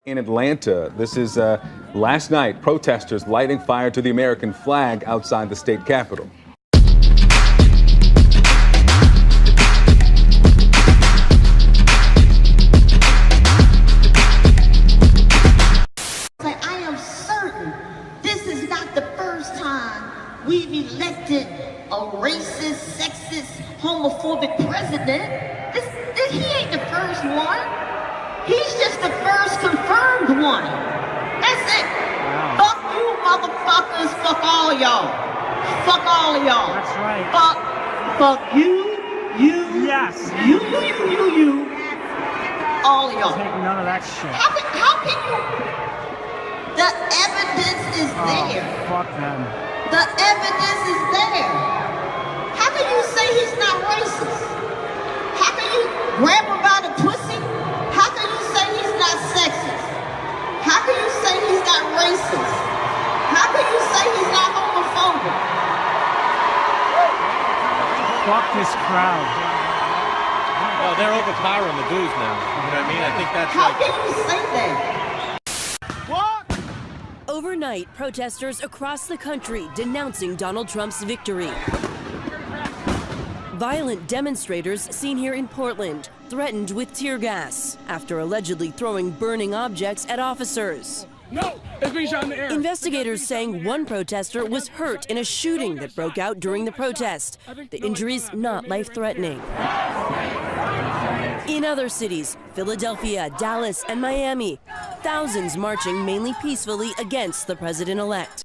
In Atlanta, this is last night, protesters lighting fire to the American flag outside the state capitol. I am certain this is not the first time we've elected a racist, sexist, homophobic president. He ain't the first one. He's just the first confirmed one. That's it. Wow. Fuck you motherfuckers. Fuck all y'all. Fuck all of y'all. That's right. Fuck you. Yes. You. All of y'all. Take none of that shit. How can you? The evidence is there. Fuck them. The evidence is there. How can you say he's not racist? How can you grab him by the pussy? How can you say he's not sexist? How can you say he's not racist? How can you say he's not homophobic? Fuck this crowd. Well, they're overpowering the booze now. You know what I mean? I think that's How can you say that? What? Overnight, protesters across the country denouncing Donald Trump's victory. Violent demonstrators seen here in Portland, threatened with tear gas after allegedly throwing burning objects at officers. No, it's being shot in the air. Investigators saying one protester was hurt in a shooting that broke out during the protest. The injuries not life-threatening. In other cities, Philadelphia, Dallas, and Miami, thousands marching mainly peacefully against the president-elect.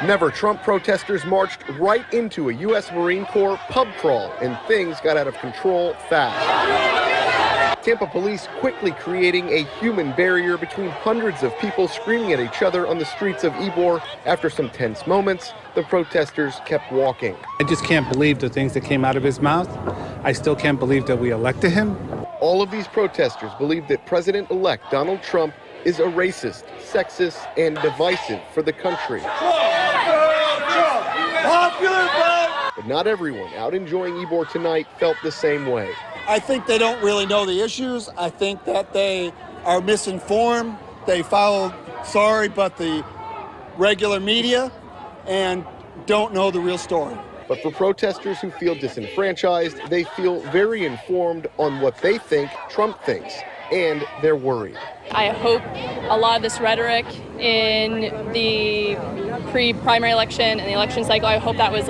Never Trump protesters marched right into a U.S. Marine Corps pub crawl, and things got out of control fast. Tampa police quickly creating a human barrier between hundreds of people screaming at each other on the streets of Ybor. After some tense moments, the protesters kept walking. I just can't believe the things that came out of his mouth. I still can't believe that we elected him. All of these protesters believe that President-elect Donald Trump is a racist, sexist, and divisive for the country. But not everyone out enjoying Ybor tonight felt the same way. I think they don't really know the issues. I think that they are misinformed. They follow, the regular media and don't know the real story. But for protesters who feel disenfranchised, they feel very informed on what they think Trump thinks, and they're worried. I hope a lot of this rhetoric in the pre-primary election and the election cycle, I hope that was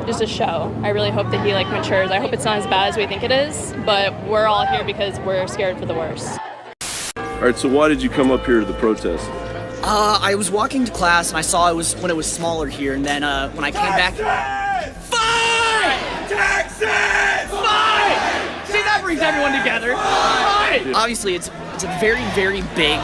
just a show. I really hope that he matures. I hope it's not as bad as we think it is, but we're all here because we're scared for the worst. All right, so why did you come up here to the protest? I was walking to class and I saw it was when it was smaller here, and then when I came back, fight! Texas! Fight! See, that brings everyone together. Fight! Obviously, it's a very, very big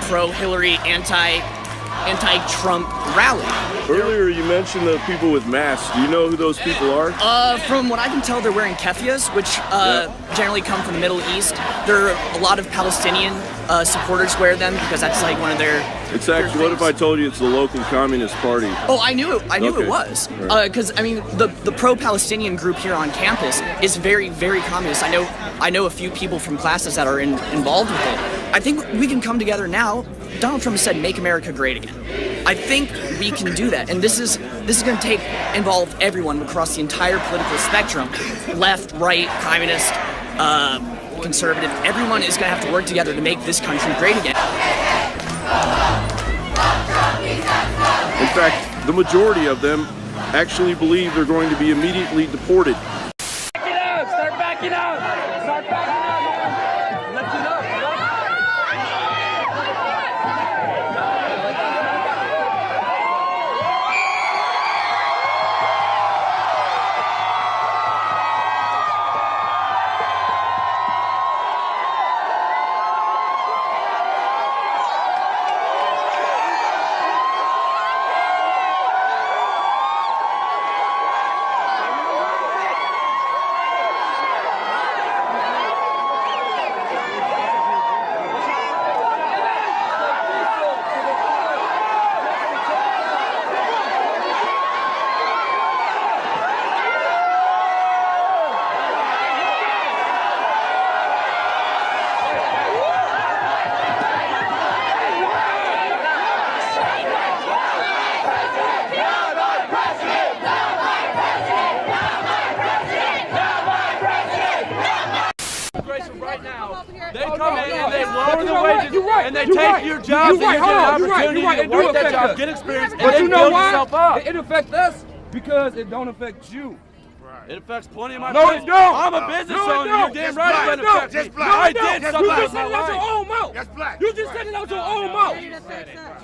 pro-Hillary, anti-Trump rally. Earlier you mentioned the people with masks. Do you know who those people are? From what I can tell, they're wearing keffiyehs, which generally come from the Middle East. There are a lot of Palestinian supporters wear them because that's one of their. It's actually. What if I told you it's the local Communist Party? Oh, I knew it. It was because the pro-Palestinian group here on campus is very, very communist. I know a few people from classes that are involved with it. I think we can come together now. Donald Trump said, "Make America Great Again." I think we can do that, and this is going to involve everyone across the entire political spectrum, left, right, communist, conservative. Everyone is going to have to work together to make this country great again. In fact, the majority of them actually believe they're going to be immediately deported. Back it up! Start backing up! Start backing up! Lift it up! come in and they lower the wages and they take your jobs and you get an opportunity to work that job, get experience, and then build yourself up. It affects us because it don't affect you. It affects plenty of my No, friends. it don't. I'm a business owner. You're damn right it doesn't affect me. No, I it did don't. something You with just my said it out your life. own mouth. That's black. You just said it out your own mouth.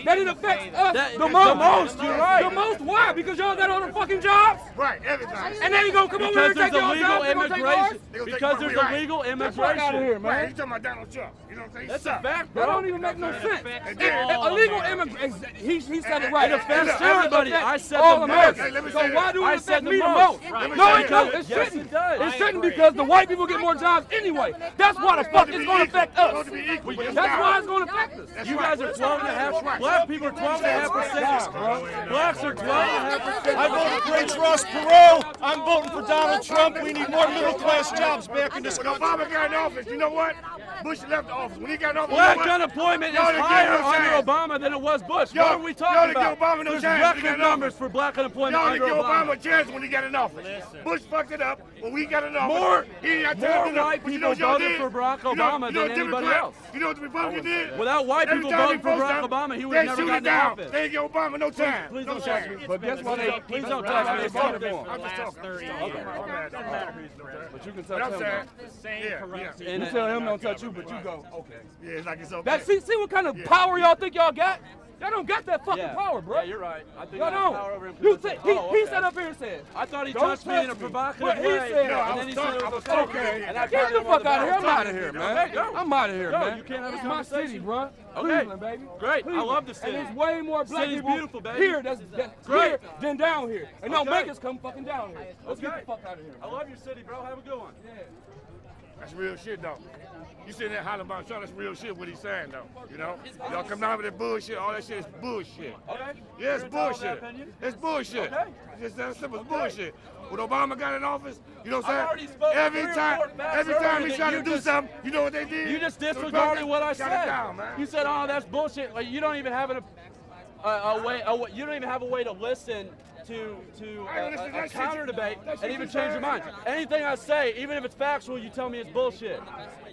That it affects us the most. most. You're right. The most. Why? Because y'all got all the fucking jobs. Right, everything. And they ain't gonna come over here and take there's y'all illegal jobs. They gonna take immigration. ours? Because there's illegal immigration. Get out of here, man. Right, you talking about Donald Trump. You know what I'm saying? That's a fact, bro. That don't even make no sense. Illegal immigration. He said it right. It affects everybody. I said all the Americans. most. So why do I it said affect the me the most. most? No, it don't. It Yes, shouldn't. it does. It shouldn't because the white people get more jobs anyway. That's why the fuck it's going to affect us. That's why it's going to affect us. You guys are 12.5%. Black people are 12.5%. Blacks are 12.5%. I voted for H. Ross Perot. I'm voting for Donald Trump. We need more middle-class jobs back in this country. When Obama got in office, you know what? Bush left the office. When he got in office, Black unemployment is higher under Obama than it was Bush. What are we talking about? There's record numbers for black unemployment y'all under didn't give Obama. Obama a chance when he got in office. Bush fucked it up when we got in office. More white people voted for Barack Obama than anybody else. You know what the Republicans did? Without white people voting for Barack Obama, he would have never gotten in office. They didn't give Obama no time. Please don't touch me. But that's why they Please don't touch me. I'm just talking. But you can touch him. Yeah. You tell him don't touch you, but you go, okay. Yeah, it's like it's okay. See what kind of power y'all think y'all got? Y'all don't got that fucking power, bro. Yeah, you're right. I think y'all I have power over him. don't. He sat up here and said. I thought he don't touched me in a provocative way. He said, and then he said it was okay. And I Get the fuck out of here. I'm out of here, man. Okay, go. I'm out of here, Go. man. You can't have a It's my conversation. city, bro. Okay. Cleveland, baby. Great. Cleveland. I love the city. And there's way more black City's people beautiful, baby. here that's Great. here than down here. And don't Okay. make us come fucking down here. Let's get the fuck out of here. I love your city, bro. Have a good one. Yeah. That's real shit, though. You sitting there hollering about Trump, that's real shit what he's saying, though. You know? Y'all come down with that bullshit, all that shit is bullshit. Okay. Yeah, it's bullshit. It's bullshit. Okay. It's that simple, it's bullshit. When Obama got in office, you know what I've I'm already saying? spoken Every three or time four facts he earlier tried that to do something, you know what they did? You just The disregarded what I Republicans shut it said. down, man. You said, "Oh, that's bullshit." Like, you don't even have a way. You don't even have a way to listen to a counter debate and even change your mind. Anything I say, even if it's factual, you tell me it's bullshit.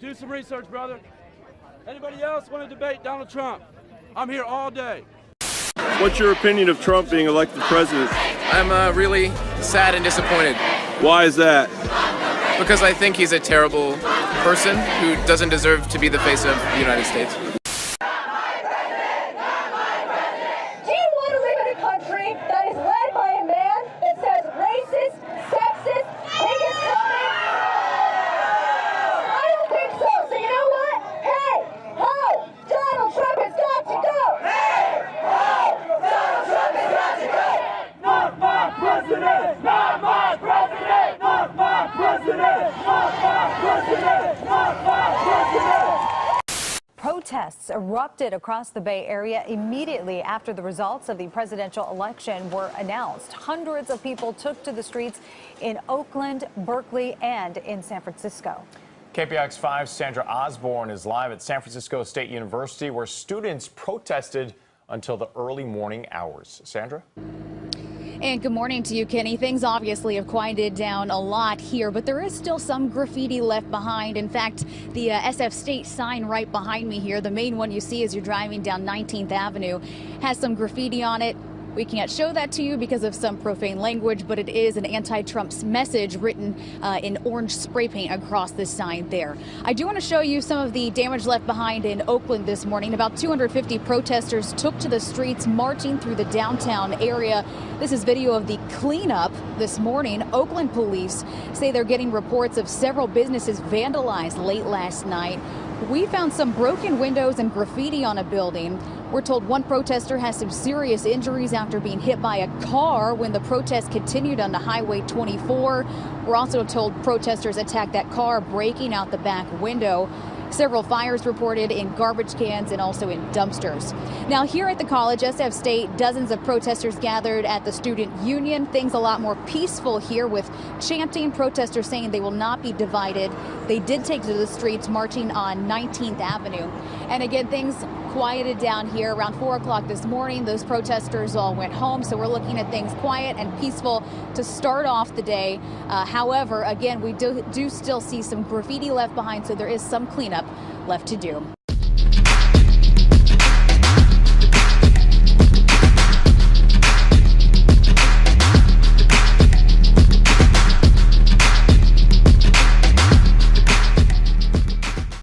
Do some research, brother. Anybody else want to debate Donald Trump? I'm here all day. What's your opinion of Trump being elected president? I'm really sad and disappointed. Why is that? Because I think he's a terrible person who doesn't deserve to be the face of the United States. Do you want to live in a country that is led by a man that says racist, sexist, biggest comment? I don't think so. So you know what? Hey, ho, Donald Trump has got to go. Hey, ho, Donald Trump has got to go. Not my president. Not my president. Not my president. Not my president. Not my president. Protests erupted across the Bay Area immediately after the results of the presidential election were announced. Hundreds of people took to the streets in Oakland, Berkeley, and in San Francisco. KPIX 5's Sandra Osborne is live at San Francisco State University, where students protested until the early morning hours. Sandra? And good morning to you, Kenny. Things obviously have quieted down a lot here, but there is still some graffiti left behind. In fact, the SF State sign right behind me here, the main one you see as you're driving down 19th Avenue, has some graffiti on it. We can't show that to you because of some profane language, but it is an anti-Trump message written in orange spray paint across this sign there. I do want to show you some of the damage left behind in Oakland this morning. About 250 protesters took to the streets marching through the downtown area. This is video of the cleanup this morning. Oakland police say they're getting reports of several businesses vandalized late last night. We found some broken windows and graffiti on a building. We're told one protester has some serious injuries after being hit by a car when the protest continued on the Highway 24. We're also told protesters attacked that car, breaking out the back window. Several fires reported in garbage cans and also in dumpsters. Now here at the college, SF State, dozens of protesters gathered at the student union. Things a lot more peaceful here with chanting, protesters saying they will not be divided. They did take to the streets marching on 19th Avenue. And again, things quieted down here around 4 o'clock this morning. Those protesters all went home, so we're looking at things quiet and peaceful to start off the day. However, again, we do still see some graffiti left behind, so there is some cleanup cleanup left to do.